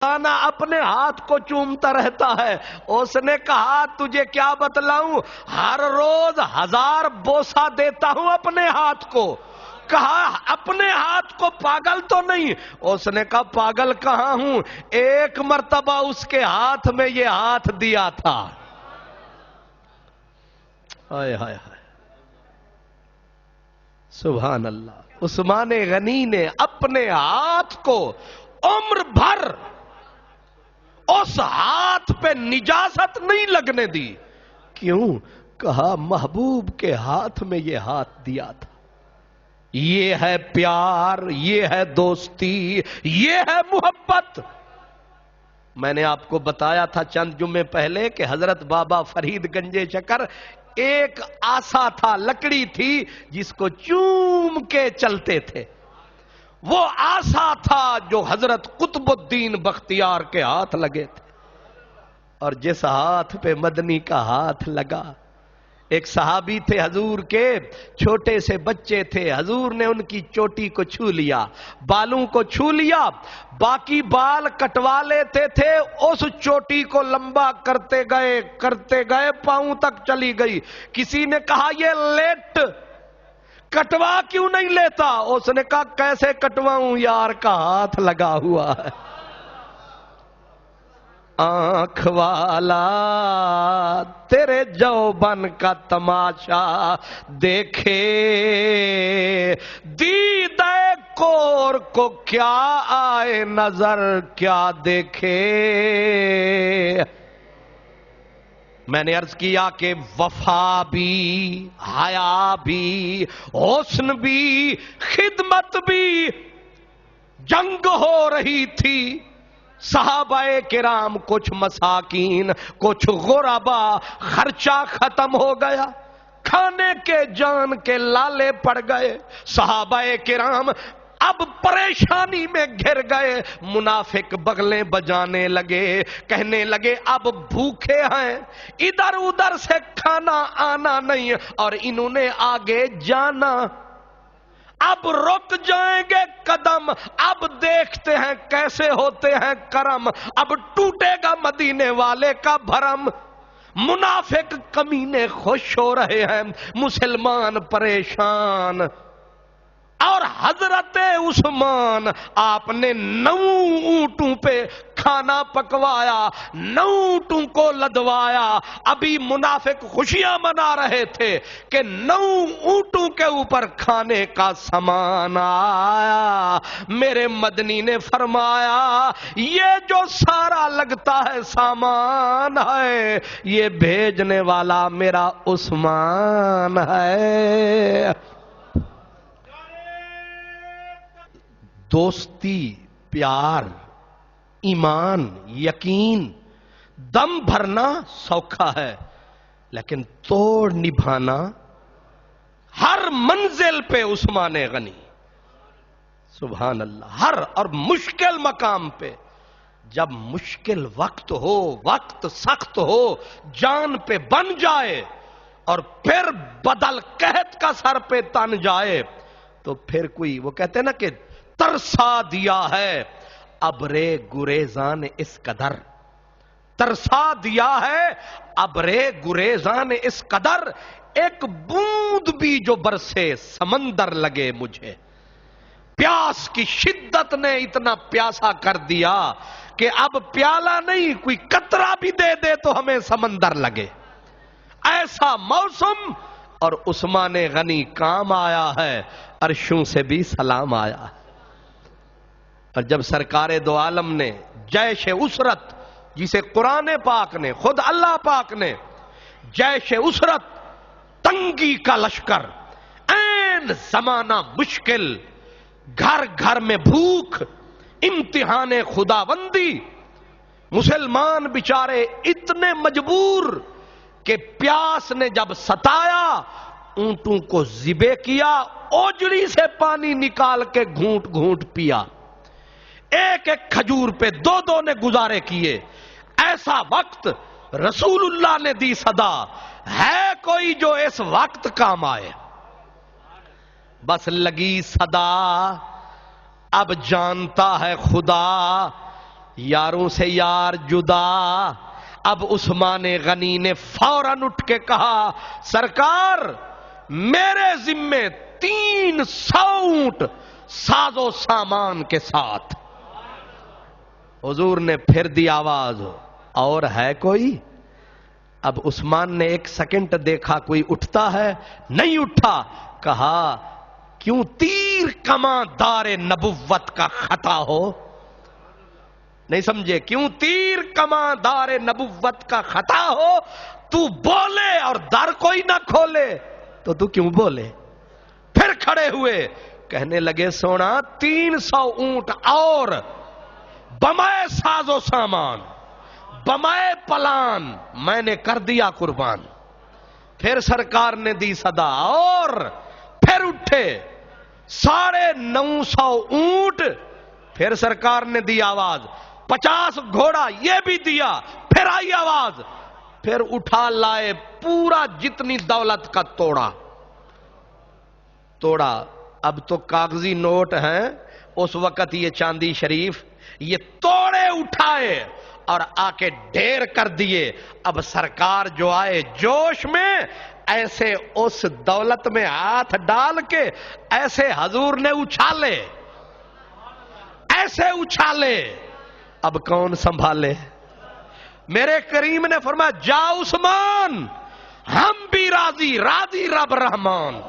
روزانہ اپنے ہاتھ کو چومتا رہتا ہے۔ اس نے کہا تجھے کیا بتلاؤں، ہر روز 1000 بوسہ دیتا ہوں اپنے ہاتھ کو۔ کہا اپنے ہاتھ کو پاگل تو نہیں؟ اس نے کہا پاگل کہاں ہوں، ایک مرتبہ اس کے ہاتھ میں یہ ہاتھ دیا تھا۔ ہائے ہائے ہائے، سبحان اللہ۔ عثمان غنی نے اپنے ہاتھ کو عمر بھر اس ہاتھ پہ نجاست نہیں لگنے دی۔ کیوں؟ کہا محبوب کے ہاتھ میں یہ ہاتھ دیا تھا۔ یہ ہے پیار، یہ ہے دوستی، یہ ہے محبت۔ میں نے آپ کو بتایا تھا چند جمعے پہلے کہ حضرت بابا فرید گنج شکر ایک آسا تھا، لکڑی تھی جس کو چوم کے چلتے تھے۔ وہ آسا تھا جو حضرت قطب الدین بختیار کے ہاتھ لگے تھے، اور جس ہاتھ پہ مدنی کا ہاتھ لگا، ایک صحابی تھے حضور کے، چھوٹے سے بچے تھے، حضور نے ان کی چوٹی کو چھو لیا، بالوں کو چھو لیا، باقی بال کٹوا لیتے تھے، اس چوٹی کو لمبا کرتے گئے پاؤں تک چلی گئی۔ کسی نے کہا یہ لیٹ کٹوا کیوں نہیں لیتا؟ اس نے کہا کیسے کٹواؤں، یار کا ہاتھ لگا ہوا ہے۔ آنکھ والا تیرے جوبن کا تماشا دیکھے، دیدہ کور کو کیا آئے نظر کیا دیکھے۔ میں نے عرض کیا کہ وفا بھی، حیا بھی، حسن بھی، خدمت بھی، جنگ ہو رہی تھی، صحابہ کرام کچھ مساکین کچھ غربا، خرچہ ختم ہو گیا، کھانے کے جان کے لالے پڑ گئے، صحابہ کرام اب پریشانی میں گھر گئے، منافق بغلیں بجانے لگے، کہنے لگے اب بھوکے ہیں، ادھر ادھر سے کھانا آنا نہیں اور انہوں نے آگے جانا، اب رک جائیں گے قدم، اب دیکھتے ہیں کیسے ہوتے ہیں کرم، اب ٹوٹے گا مدینے والے کا بھرم۔ منافق کمینے خوش ہو رہے ہیں، مسلمان پریشان، اور حضرت عثمان آپ نے 9 اونٹوں پہ کھانا پکوایا، 9 اونٹوں کو لدوایا۔ ابھی منافق خوشیاں منا رہے تھے کہ 9 اونٹوں کے اوپر کھانے کا سامان آیا۔ میرے مدنی نے فرمایا یہ جو سارا لگتا ہے سامان ہے، یہ بھیجنے والا میرا عثمان ہے۔ دوستی، پیار، ایمان، یقین، دم بھرنا سوکھا ہے، لیکن توڑ نبھانا ہر منزل پہ عثمان غنی، سبحان اللہ، ہر اور مشکل مقام پہ، جب مشکل وقت ہو، وقت سخت ہو، جان پہ بن جائے اور پھر بدل قحط کا سر پہ تن جائے، تو پھر کوئی وہ کہتے ہیں نا کہ ترسا دیا ہے ابرے گریزان اس قدر، ترسا دیا ہے ابرے گریزان اس قدر، ایک بوند بھی جو برسے سمندر لگے مجھے۔ پیاس کی شدت نے اتنا پیاسا کر دیا کہ اب پیالہ نہیں، کوئی قطرہ بھی دے دے تو ہمیں سمندر لگے، ایسا موسم۔ اور عثمان غنی کام آیا ہے، عرشوں سے بھی سلام آیا ہے۔ اور جب سرکار دو عالم نے جیش اسرت، جسے قرآن پاک نے، خود اللہ پاک نے جیش اسرت، تنگی کا لشکر، این زمانہ مشکل، گھر گھر میں بھوک، امتحان خداوندی، مسلمان بیچارے اتنے مجبور کہ پیاس نے جب ستایا، اونٹوں کو ذبح کیا، اوجڑی سے پانی نکال کے گھونٹ گھونٹ پیا، ایک ایک کھجور پہ 2 نے گزارے کیے۔ ایسا وقت رسول اللہ نے دی صدا، ہے کوئی جو اس وقت کام آئے؟ بس لگی صدا، اب جانتا ہے خدا، یاروں سے یار جدا. اب عثمان غنی نے فوراً اٹھ کے کہا سرکار میرے ذمے 300 اونٹ ساز و سامان کے ساتھ. حضور نے پھر دی آواز اور ہے کوئی؟ اب عثمان نے 1 سیکنڈ دیکھا کوئی اٹھتا ہے، نہیں اٹھا. کہا کیوں تیر کماں دار نبوت کا خطا ہو؟ نہیں سمجھے؟ کیوں تیر کماں دار نبوت کا خطا ہو تو بولے اور در کوئی نہ کھولے تو کیوں بولے؟ پھر کھڑے ہوئے کہنے لگے سونا 300 اونٹ اور بمائے ساز و سامان بمائے پلان میں نے کر دیا قربان. پھر سرکار نے دی صدا اور پھر اٹھے 950 اونٹ. پھر سرکار نے دی آواز 50 گھوڑا یہ بھی دیا. پھر آئی آواز پھر اٹھا لائے پورا جتنی دولت کا توڑا. اب تو کاغذی نوٹ ہیں، اس وقت یہ چاندی شریف یہ توڑے اٹھائے اور آ کے ڈھیر کر دیے. اب سرکار جو آئے جوش میں ایسے اس دولت میں ہاتھ ڈال کے ایسے حضور نے اچھالے، ایسے اچھالے. اب کون سنبھالے؟ میرے کریم نے فرمایا جا عثمان ہم بھی راضی، راضی رب رحمان.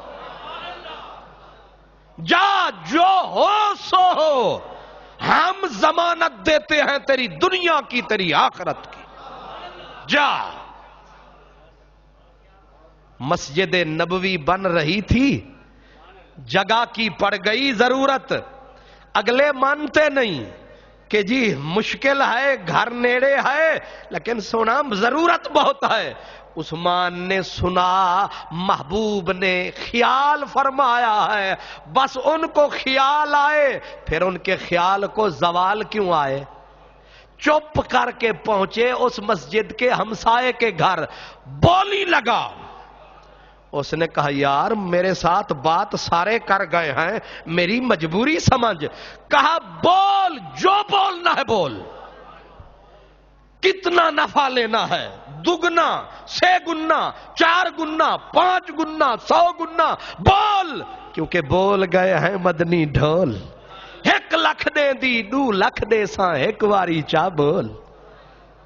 جا جو ہو سو ہو، ہم ضمانت دیتے ہیں تیری دنیا کی تیری آخرت کی. جا. مسجد نبوی بن رہی تھی، جگہ کی پڑ گئی ضرورت. اگلے مانتے نہیں کہ جی مشکل ہے، گھر نیڑے ہے، لیکن سونا ضرورت بہت ہے. عثمان نے سنا محبوب نے خیال فرمایا ہے، بس ان کو خیال آئے. پھر ان کے خیال کو زوال کیوں آئے؟ چپ کر کے پہنچے اس مسجد کے ہمسائے کے گھر، بولی لگا. اس نے کہا یار میرے ساتھ بات سارے کر گئے ہیں، میری مجبوری سمجھ. کہا بول، جو بولنا ہے بول. کتنا نفع لینا ہے؟ دگنا، 6 گنا، 4 گنا، 5 گنا، 100 گنا بول. کیونکہ بول گئے ہیں مدنی ڈھول. 1 لکھ دے دی 2 لکھ دے ساں 1 واری چا بول.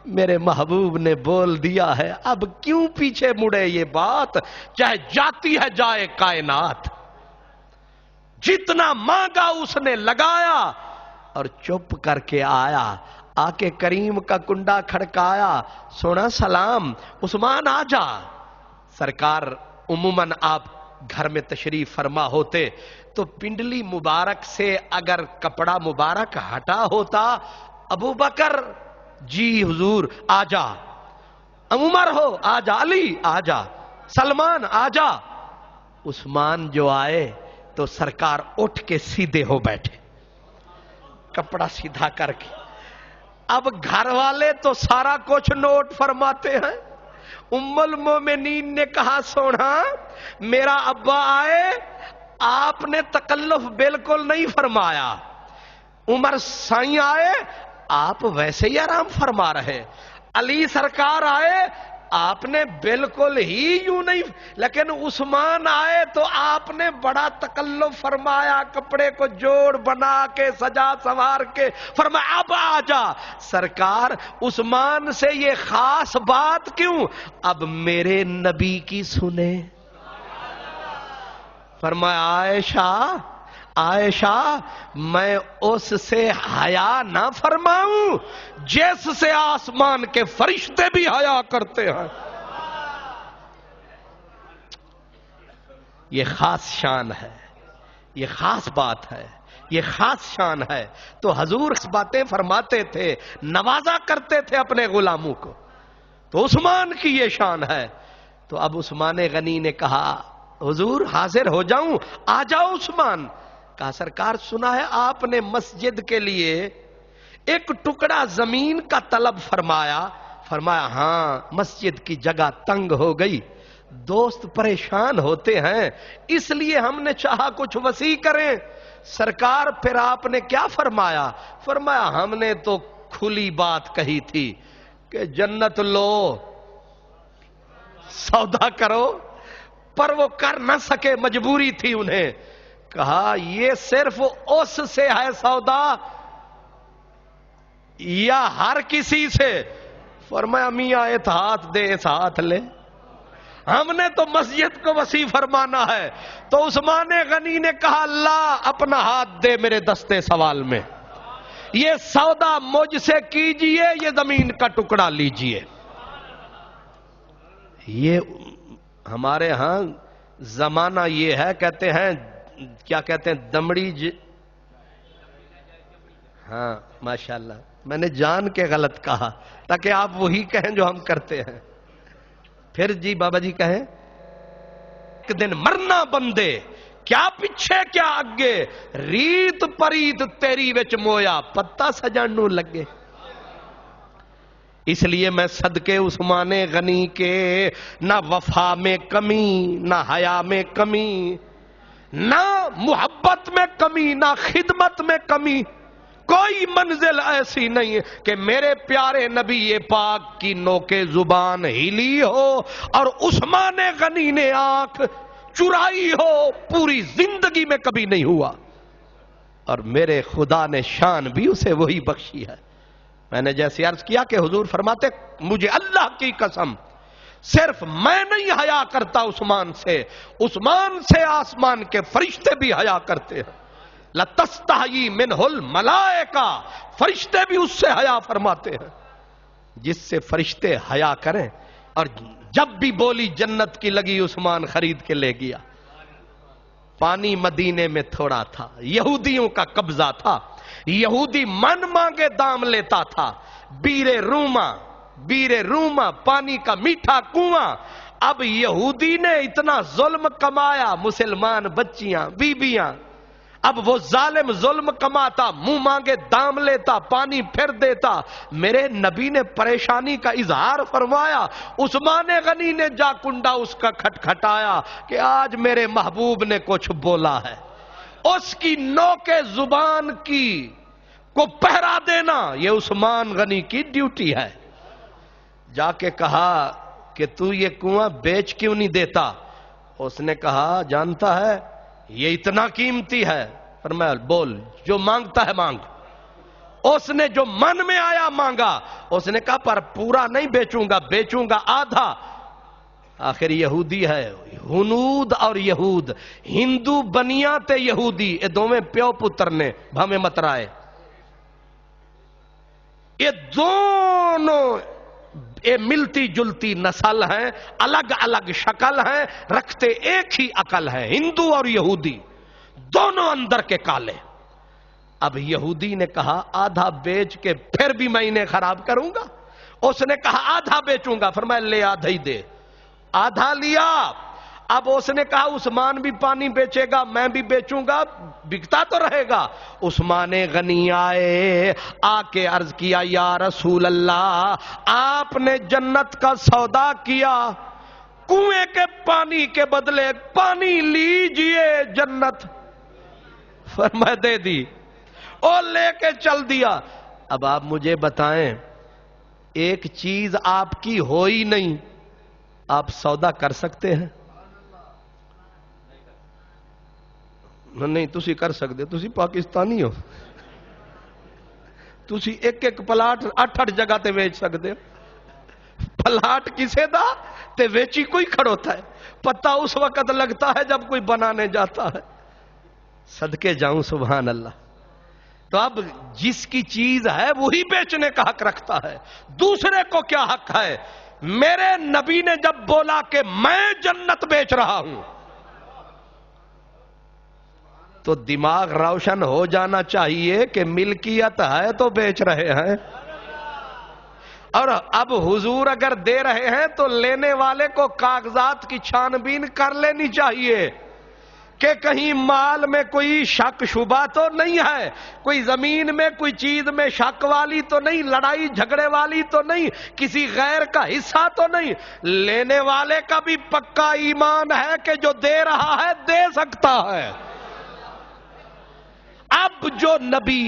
میرے محبوب نے بول دیا ہے، اب کیوں پیچھے مڑے یہ بات؟ چاہے جاتی ہے جائے کائنات. جتنا مانگا اس نے لگایا اور چپ کر کے آیا. آ کے کریم کا کنڈا کھڑکایا، سونا سلام عثمان آ جا. سرکار عموماً آپ گھر میں تشریف فرما ہوتے تو پنڈلی مبارک سے اگر کپڑا مبارک ہٹا ہوتا، ابو بکر جی حضور آ جا، عمر ہو آ جا، علی آ جا، سلمان آ جا. عثمان جو آئے تو سرکار اٹھ کے سیدھے ہو بیٹھے، کپڑا سیدھا کر کے. اب گھر والے تو سارا کچھ نوٹ فرماتے ہیں. ام المومنین نے کہا سونا میرا ابا آئے، آپ نے تکلف بالکل نہیں فرمایا. عمر سائیں آئے، آپ ویسے ہی آرام فرما رہے. علی سرکار آئے، آپ نے بالکل ہی یوں نہیں، لیکن عثمان آئے تو آپ نے بڑا تکلف فرمایا، کپڑے کو جوڑ بنا کے سجا سوار کے فرمایا اب آ جا. سرکار عثمان سے یہ خاص بات کیوں؟ اب میرے نبی کی سنے. فرمایا عائشہ، عائشہ میں اس سے حیا نہ فرماؤں جس سے آسمان کے فرشتے بھی حیا کرتے ہیں. یہ خاص شان ہے، یہ خاص بات ہے، یہ خاص شان ہے. تو حضور باتیں فرماتے تھے، نوازا کرتے تھے اپنے غلاموں کو. تو عثمان کی یہ شان ہے. تو اب عثمان غنی نے کہا حضور حاضر ہو جاؤں؟ آ جاؤ عثمان. کہا سرکار سنا ہے آپ نے مسجد کے لیے ایک ٹکڑا زمین کا طلب فرمایا. فرمایا ہاں مسجد کی جگہ تنگ ہو گئی، دوست پریشان ہوتے ہیں، اس لیے ہم نے چاہا کچھ وسیع کریں. سرکار پھر آپ نے کیا فرمایا؟ فرمایا ہم نے تو کھلی بات کہی تھی کہ جنت لو سودا کرو، پر وہ کر نہ سکے، مجبوری تھی انہیں. کہا یہ صرف اس سے ہے سودا یا ہر کسی سے؟ فرمایا میاں ایک ہاتھ دے اس ہاتھ لے، ہم نے تو مسجد کو وسیع فرمانا ہے. تو عثمان غنی نے کہا اللہ اپنا ہاتھ دے میرے دستے سوال میں، یہ سودا مجھ سے کیجئے، یہ زمین کا ٹکڑا لیجئے. یہ ہمارے ہاں زمانہ یہ ہے، کہتے ہیں کیا کہتے ہیں، دمڑی ہاں ماشاءاللہ، میں نے جان کے غلط کہا تاکہ آپ وہی کہیں جو ہم کرتے ہیں. پھر جی بابا جی کہیں ایک دن مرنا بندے، کیا پیچھے کیا اگے، ریت پریت تیری وچ مویا پتا سجانو لگے. اس لیے میں صدقے عثمان غنی کے نہ وفا میں کمی، نہ حیا میں کمی، نہ محبت میں کمی، نہ خدمت میں کمی، کوئی منزل ایسی نہیں کہ میرے پیارے نبی پاک کی نوکے زبان ہلی ہو اور عثمان غنی نے آنکھ چرائی ہو، پوری زندگی میں کبھی نہیں ہوا. اور میرے خدا نے شان بھی اسے وہی بخشی ہے. میں نے جیسے عرض کیا کہ حضور فرماتے مجھے اللہ کی قسم صرف میں نہیں حیا کرتا عثمان سے آسمان کے فرشتے بھی حیا کرتے ہیں. لَتَسْتَحْيِي مِنْهُ الْمَلَائِكَةُ، فرشتے بھی اس سے حیا فرماتے ہیں. جس سے فرشتے حیا کریں. اور جب بھی بولی جنت کی لگی عثمان خرید کے لے گیا. پانی مدینے میں تھوڑا تھا، یہودیوں کا قبضہ تھا، یہودی من مانگے دام لیتا تھا. بیر روما پانی کا میٹھا کنواں. اب یہودی نے اتنا ظلم کمایا، مسلمان بچیاں بیبیاں، اب وہ ظالم ظلم کماتا، منہ مانگے دام لیتا، پانی پھر دیتا. میرے نبی نے پریشانی کا اظہار فرمایا. عثمان غنی نے جا کنڈا اس کا کھٹکھٹایا کہ آج میرے محبوب نے کچھ بولا ہے. اس کی نوک زبان کی کو پہرا دینا یہ عثمان غنی کی ڈیوٹی ہے. جا کے کہا کہ تو یہ کنواں بیچ کیوں نہیں دیتا؟ اس نے کہا جانتا ہے یہ اتنا قیمتی ہے. فرمایا بول جو مانگتا ہے مانگ. اس نے جو من میں آیا مانگا. اس نے کہا پر پورا نہیں بیچوں گا آدھا. آخر یہودی ہے. ہنود اور یہود، ہندو بنیا تے یہودی، یہ دونوں پیو پتر نے بھامے مترائے. یہ دونوں یہ ملتی جلتی نسل ہیں، الگ الگ شکل ہیں، رکھتے ایک ہی عقل ہے. ہندو اور یہودی دونوں اندر کے کالے. اب یہودی نے کہا آدھا بیچ کے پھر بھی میں انہیں خراب کروں گا. اس نے کہا آدھا بیچوں گا. فرمایا لے آدھا ہی دے. آدھا لیا. اب اس نے کہا عثمان بھی پانی بیچے گا میں بھی بیچوں گا، بکتا تو رہے گا. عثمان غنی آئے، آ کے عرض کیا یا رسول اللہ آپ نے جنت کا سودا کیا، کنویں کے پانی کے بدلے پانی لیجئے جنت. فرمایا دے دی. اور لے کے چل دیا. اب آپ مجھے بتائیں ایک چیز آپ کی ہو ہی نہیں، آپ سودا کر سکتے ہیں؟ نہیں تسی کر سکتے، تسی پاکستانی ہو، تسی ایک ایک پلاٹ 8 جگہ تے ویچ سکتے ہو. پلاٹ کسے دا تے ویچی کوئی کھڑوتا ہے، پتہ اس وقت لگتا ہے جب کوئی بنانے جاتا ہے. صدقے جاؤں سبحان اللہ. تو اب جس کی چیز ہے وہی بیچنے کا حق رکھتا ہے، دوسرے کو کیا حق ہے؟ میرے نبی نے جب بولا کہ میں جنت بیچ رہا ہوں تو دماغ روشن ہو جانا چاہیے کہ ملکیت ہے تو بیچ رہے ہیں. اور اب حضور اگر دے رہے ہیں تو لینے والے کو کاغذات کی چھان بین کر لینی چاہیے کہ کہیں مال میں کوئی شک شبہ تو نہیں ہے، کوئی زمین میں کوئی چیز میں شک والی تو نہیں، لڑائی جھگڑے والی تو نہیں، کسی غیر کا حصہ تو نہیں. لینے والے کا بھی پکا ایمان ہے کہ جو دے رہا ہے دے سکتا ہے. اب جو نبی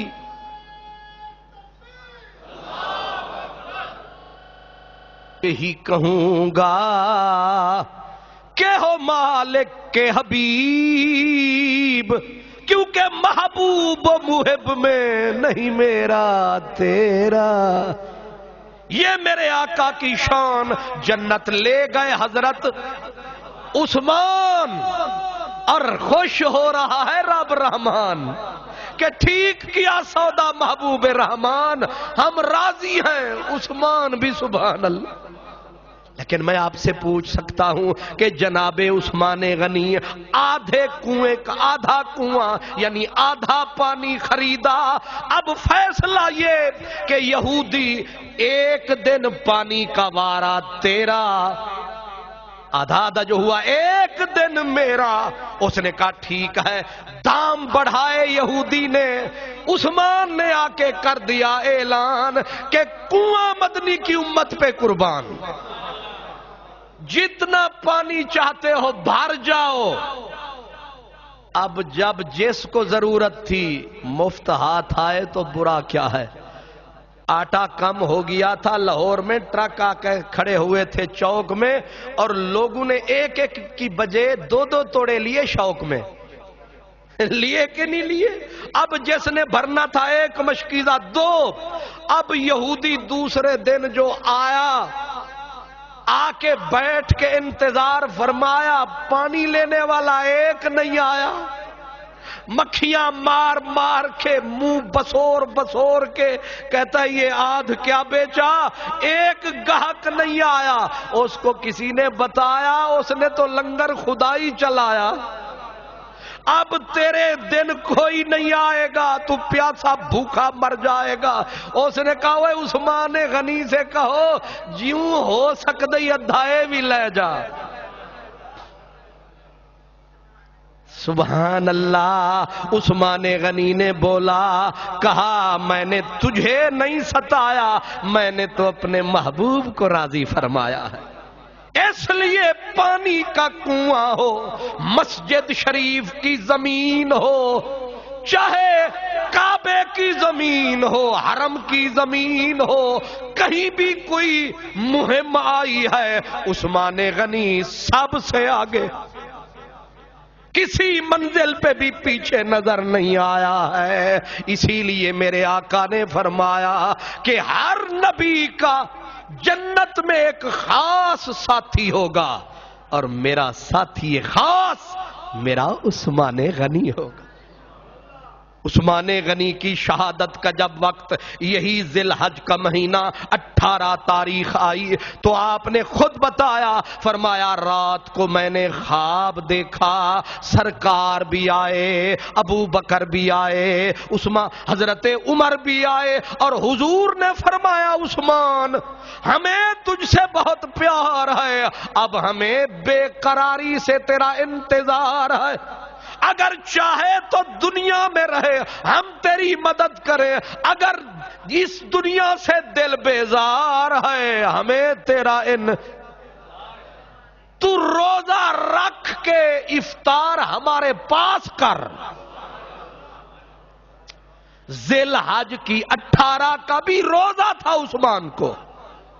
ہی کہوں گا کہ ہو مالک کے حبیب، کیونکہ محبوب و محب میں نہیں میرا تیرا۔ یہ میرے آقا کی شان، جنت لے گئے حضرت عثمان، اور خوش ہو رہا ہے رب رحمان کہ ٹھیک کیا سودا محبوب رحمان، ہم راضی ہیں، عثمان بھی سبحان اللہ۔ لیکن میں آپ سے پوچھ سکتا ہوں کہ جناب عثمان غنی آدھے کنویں کا آدھا کنواں یعنی آدھا پانی خریدا، اب فیصلہ یہ کہ یہودی ایک دن پانی کا وارا تیرا، آدھا آدھا جو ہوا ایک دن میرا۔ اس نے کہا ٹھیک ہے، دام بڑھائے یہودی نے، عثمان نے آ کے کر دیا اعلان کہ کنواں مدنی کی امت پہ قربان، جتنا پانی چاہتے ہو بھر جاؤ۔ اب جب جس کو ضرورت تھی مفت ہاتھ آئے تو برا کیا ہے۔ آٹا کم ہو گیا تھا، لاہور میں ٹرک آ کے کھڑے ہوئے تھے چوک میں، اور لوگوں نے ایک ایک کی بجے دو دو توڑے لیے شوق میں، لیے کہ نہیں لیے؟ اب جس نے بھرنا تھا ایک مشکیزہ دو۔ اب یہودی دوسرے دن جو آیا، آ کے بیٹھ کے انتظار فرمایا، پانی لینے والا ایک نہیں آیا، مکھیاں مار مار کے منہ بسور بسور کے کہتا ہے یہ آدھ کیا بیچا، ایک گاہک نہیں آیا۔ اس کو کسی نے بتایا، اس نے تو لنگر خدائی چلایا، اب تیرے دن کوئی نہیں آئے گا، تو پیاسا بھوکا مر جائے گا۔ اس نے کہا وہ عثمان غنی سے کہو جیوں ہو سکدی ادھائے بھی لے جا۔ سبحان اللہ۔ عثمان غنی نے بولا، کہا میں نے تجھے نہیں ستایا، میں نے تو اپنے محبوب کو راضی فرمایا ہے۔ اس لیے پانی کا کنواں ہو، مسجد شریف کی زمین ہو، چاہے کعبے کی زمین ہو، حرم کی زمین ہو، کہیں بھی کوئی مہم آئی ہے، عثمان غنی سب سے آگے، کسی منزل پہ بھی پیچھے نظر نہیں آیا ہے۔ اسی لیے میرے آقا نے فرمایا کہ ہر نبی کا جنت میں ایک خاص ساتھی ہوگا، اور میرا ساتھی خاص میرا عثمان غنی ہوگا۔ عثمان غنی کی شہادت کا جب وقت یہی ذی الحج کا مہینہ 18 تاریخ آئی تو آپ نے خود بتایا، فرمایا رات کو میں نے خواب دیکھا، سرکار بھی آئے، ابو بکر بھی آئے، حضرت عمر بھی آئے، اور حضور نے فرمایا عثمان ہمیں تجھ سے بہت پیار ہے، اب ہمیں بے قراری سے تیرا انتظار ہے، اگر چاہے تو دنیا میں رہے ہم تیری مدد کریں، اگر اس دنیا سے دل بیزار ہے ہمیں تیرا تو روزہ رکھ کے افطار ہمارے پاس کر۔ ذی الحج کی 18 کا بھی روزہ تھا عثمان کو،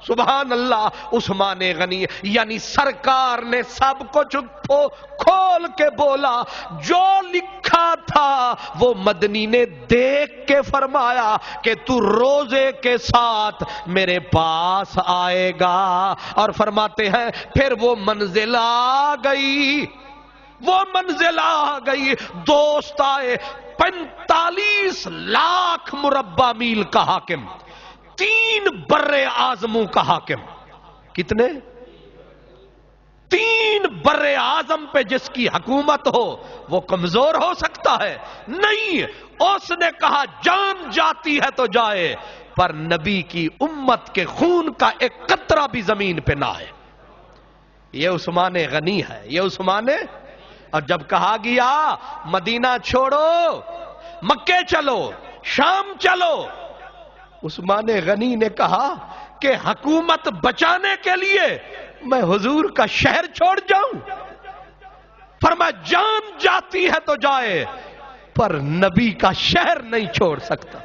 سبحان اللہ۔ عثمان غنی یعنی سرکار نے سب کچھ کھول کے بولا، جو لکھا تھا وہ مدنی نے دیکھ کے فرمایا کہ تو روزے کے ساتھ میرے پاس آئے گا، اور فرماتے ہیں پھر وہ منزل آ گئی، وہ منزل آ گئی، دوست آئے، 45 لاکھ مربع میل کا حاکم، 3 بر اعظموں کا حاکم، کتنے؟ 3 بر اعظم پہ جس کی حکومت ہو وہ کمزور ہو سکتا ہے؟ نہیں، اس نے کہا جان جاتی ہے تو جائے، پر نبی کی امت کے خون کا ایک قطرہ بھی زمین پہ نہ آئے۔ یہ عثمان غنی ہے، یہ عثمان۔ اور جب کہا گیا مدینہ چھوڑو، مکے چلو، شام چلو، عثمان غنی نے کہا کہ حکومت بچانے کے لیے میں حضور کا شہر چھوڑ جاؤں؟ فرمایا جان جاتی ہے تو جائے، پر نبی کا شہر نہیں چھوڑ سکتا۔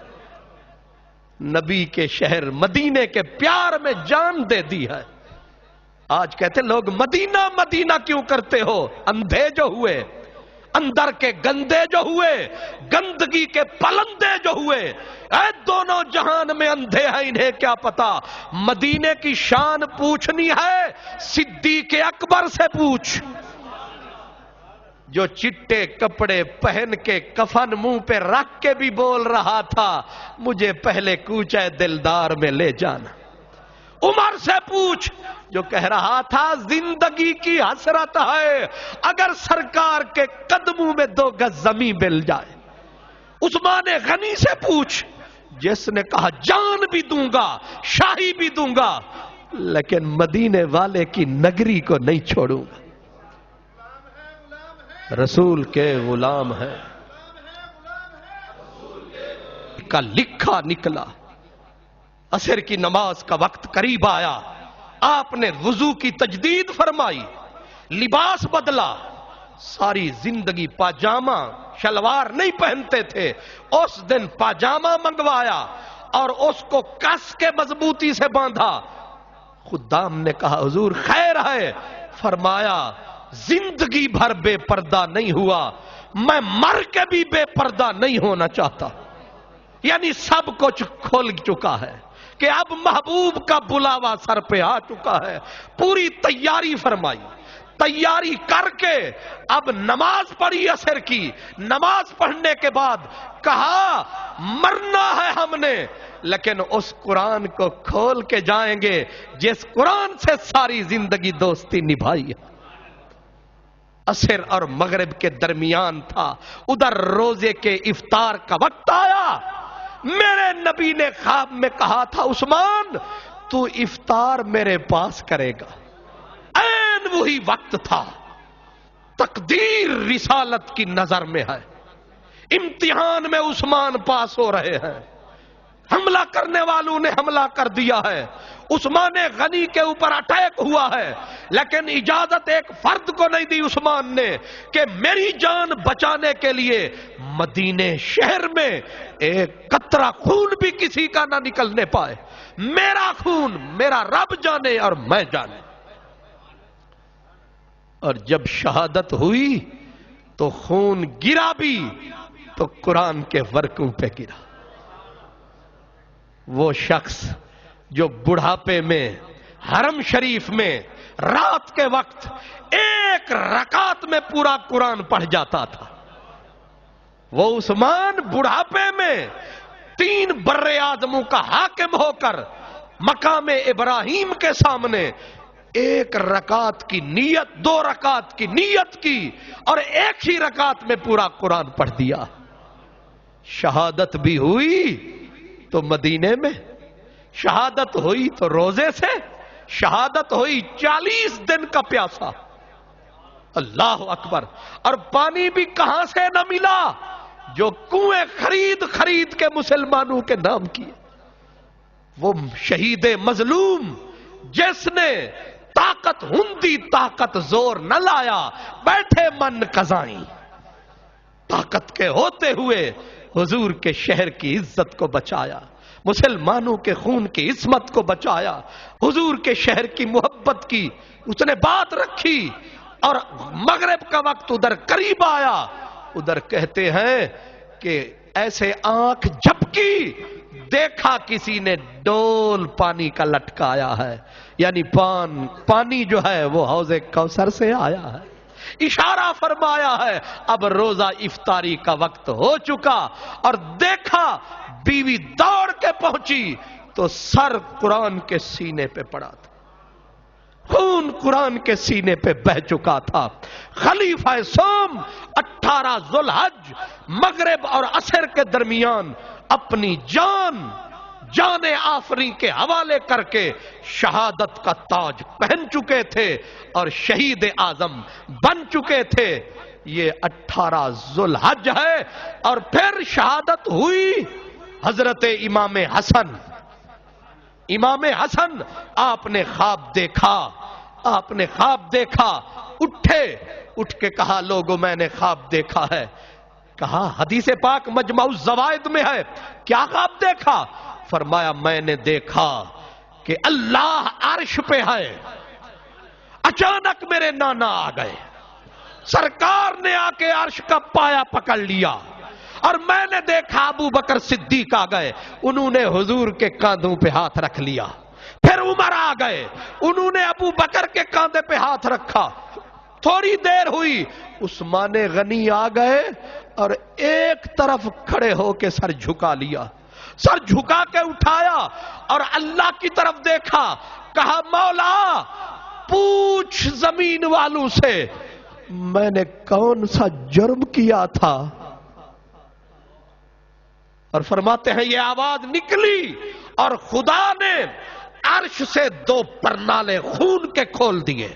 نبی کے شہر مدینے کے پیار میں جان دے دی ہے۔ آج کہتے لوگ مدینہ مدینہ کیوں کرتے ہو؟ اندھے جو ہوئے، اندر کے گندے جو ہوئے، گندگی کے پلندے جو ہوئے، اے دونوں جہان میں اندھے ہیں، انہیں کیا پتا؟ مدینے کی شان پوچھنی ہے صدیق اکبر سے پوچھ، جو چٹے کپڑے پہن کے کفن منہ پہ رکھ کے بھی بول رہا تھا مجھے پہلے کوچے دلدار میں لے جانا۔ عمر سے پوچھ جو کہہ رہا تھا زندگی کی حسرت ہے اگر سرکار کے قدموں میں 2 گز زمین مل جائے۔ عثمان غنی سے پوچھ جس نے کہا جان بھی دوں گا شاہی بھی دوں گا لیکن مدینے والے کی نگری کو نہیں چھوڑوں گا، رسول کے غلام ہے کا لکھا نکلا۔ عصر کی نماز کا وقت قریب آیا، آپ نے وضو کی تجدید فرمائی، لباس بدلا، ساری زندگی پاجامہ شلوار نہیں پہنتے تھے، اس دن پاجامہ منگوایا اور اس کو کس کے مضبوطی سے باندھا۔ خدام نے کہا حضور خیر ہے؟ فرمایا زندگی بھر بے پردہ نہیں ہوا، میں مر کے بھی بے پردہ نہیں ہونا چاہتا۔ یعنی سب کچھ کھل چکا ہے کہ اب محبوب کا بلاوا سر پہ آ چکا ہے، پوری تیاری فرمائی، تیاری کر کے اب نماز پڑھی عصر کی، نماز پڑھنے کے بعد کہا مرنا ہے ہم نے لیکن اس قرآن کو کھول کے جائیں گے جس قرآن سے ساری زندگی دوستی نبھائی ہے۔ عصر اور مغرب کے درمیان تھا، ادھر روزے کے افطار کا وقت آیا، میرے نبی نے خواب میں کہا تھا عثمان تو افطار میرے پاس کرے گا۔ عین وہی وقت تھا، تقدیر رسالت کی نظر میں ہے، امتحان میں عثمان پاس ہو رہے ہیں، حملہ کرنے والوں نے حملہ کر دیا ہے، عثمان غنی کے اوپر اٹیک ہوا ہے، لیکن اجازت ایک فرد کو نہیں دی عثمان نے کہ میری جان بچانے کے لیے مدینے شہر میں ایک قطرہ خون بھی کسی کا نہ نکلنے پائے، میرا خون میرا رب جانے اور میں جانے۔ اور جب شہادت ہوئی تو خون گرا بھی تو قرآن کے ورقوں پہ گرا۔ وہ شخص جو بڑھاپے میں حرم شریف میں رات کے وقت 1 رکعت میں پورا قرآن پڑھ جاتا تھا، وہ عثمان بڑھاپے میں 3 بر اعظموں کا حاکم ہو کر مقام ابراہیم کے سامنے 1 رکعت کی نیت 2 رکعت کی نیت کی اور 1 ہی رکعت میں پورا قرآن پڑھ دیا۔ شہادت بھی ہوئی تو مدینے میں، شہادت ہوئی تو روزے سے، شہادت ہوئی 40 دن کا پیاسا، اللہ اکبر۔ اور پانی بھی کہاں سے نہ ملا، جو کنویں خرید خرید کے مسلمانوں کے نام کیے، وہ شہید مظلوم جس نے طاقت ہندی طاقت زور نہ لایا، بیٹھے من قضائیں، طاقت کے ہوتے ہوئے حضور کے شہر کی عزت کو بچایا، مسلمانوں کے خون کی عصمت کو بچایا، حضور کے شہر کی محبت کی اس نے بات رکھی۔ اور مغرب کا وقت ادھر قریب آیا، ادھر کہتے ہیں کہ ایسے آنکھ جھپکی دیکھا کسی نے ڈول پانی کا لٹکایا ہے، یعنی پانی جو ہے وہ حوض کوثر سے آیا ہے، اشارہ فرمایا ہے اب روزہ افطاری کا وقت ہو چکا۔ اور دیکھا بیوی دوڑ کے پہنچی تو سر قرآن کے سینے پہ پڑا تھا، خون قرآن کے سینے پہ بہہ چکا تھا۔ خلیفہ سوم 18 ذوالحج مغرب اور عصر کے درمیان اپنی جان آفری کے حوالے کر کے شہادت کا تاج پہن چکے تھے اور شہید اعظم بن چکے تھے۔ یہ 18 ذوالحج ہے اور پھر شہادت ہوئی۔ حضرت امام حسن آپ نے خواب دیکھا، اٹھ کے کہا لوگوں میں نے خواب دیکھا ہے۔ کہا حدیث پاک مجمع الزوائد میں ہے، کیا خواب دیکھا؟ فرمایا میں نے دیکھا کہ اللہ عرش پہ ہے، اچانک میرے نانا آ گئے، سرکار نے آ کے عرش کا پایا پکڑ لیا، اور میں نے دیکھا ابو بکر صدیق آ گئے، انہوں نے حضور کے کاندھوں پہ ہاتھ رکھ لیا۔ پھر عمر آ گئے، انہوں نے ابو بکر کے کاندھے پہ ہاتھ رکھا۔ تھوڑی دیر ہوئی، عثمان غنی آ گئے اور ایک طرف کھڑے ہو کے سر جھکا لیا، سر جھکا کے اٹھایا اور اللہ کی طرف دیکھا، کہا مولا پوچھ زمین والوں سے میں نے کون سا جرم کیا تھا؟ اور فرماتے ہیں یہ آواز نکلی اور خدا نے عرش سے 2 پرنالے خون کے کھول دیے۔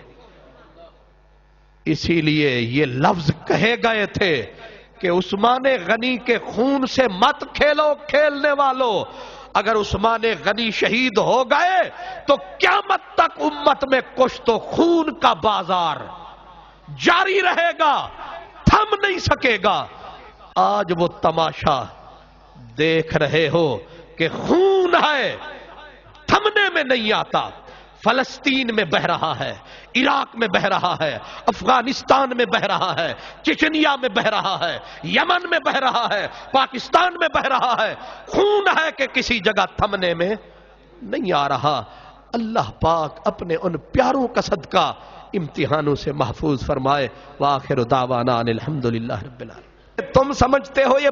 اسی لیے یہ لفظ کہے گئے تھے کہ عثمان غنی کے خون سے مت کھیلو کھیلنے والو، اگر عثمان غنی شہید ہو گئے تو قیامت تک امت میں کچھ تو خون کا بازار جاری رہے گا، تھم نہیں سکے گا۔ آج وہ تماشا دیکھ رہے ہو کہ خون ہے، تھمنے میں نہیں آتا۔ فلسطین میں بہ رہا ہے، عراق میں بہ رہا ہے، افغانستان میں بہ رہا ہے، چچنیا میں بہ رہا ہے، یمن میں بہ رہا ہے، پاکستان میں بہ رہا ہے، خون ہے کہ کسی جگہ تھمنے میں نہیں آ رہا۔ اللہ پاک اپنے ان پیاروں کا صدقہ امتحانوں سے محفوظ فرمائے۔ وآخر دعوانا ان الحمدللہ رب العالمین۔ تم سمجھتے ہو یہ